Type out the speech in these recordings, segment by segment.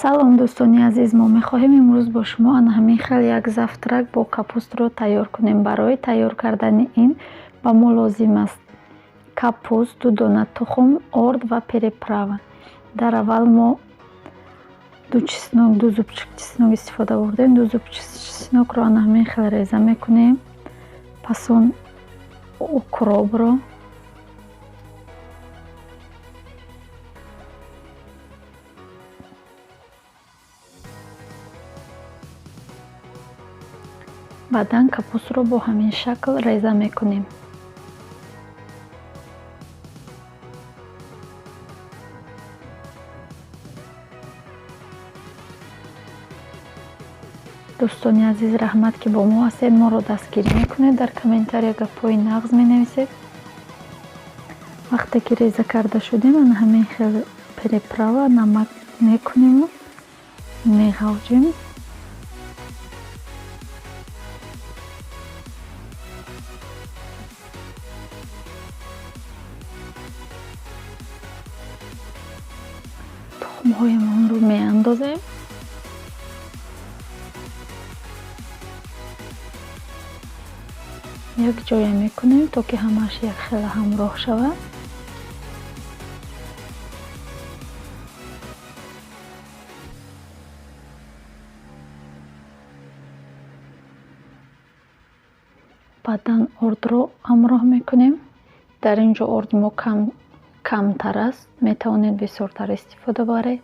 Салом дӯстони азиз, мо мехоҳем имрӯз бо шумо анҳамин як завтрак бо капустро тайёр кунем. Барои тайёр кардани ин ба мо лозим аст капуст, 2 дона тухм, орд ва переправа. Дар аввал мо 2 чеснок, 2 зубчик чеснок истифода бурдем. 2 зубчик чеснокро анҳамин хел реза мекунем. Пас он укропро, баъдан капустро бо ҳамин шакл реза мекунем. дӯстони азиз, раҳмат ки бо мо ҳастед. Моро дастгирӣ мекунед, дар комментария гапҳои нағз менависед. Вақте ки реза карда шудем, анҳамин хел переправа, намак мекунему, меғавҷем. тухмҳоямонро меандозем. Якҷоя мекунем, то ки ҳамааш якхела ҳамроҳ шавад. баъдан ордро ҳамроҳ мекунем. Дар ин ҷо орди мо камтар аст, метавонед бисёртар истифода баред.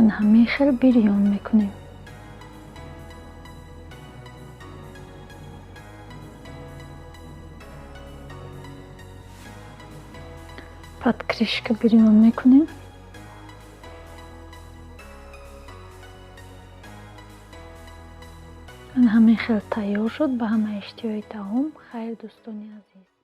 анҳамин хел бирён мекунем. баъд кришка бирён мекунем. анҳамин хел тайёр шуд. Ба ҳама иштиёи таом хайр, дӯстони азиз.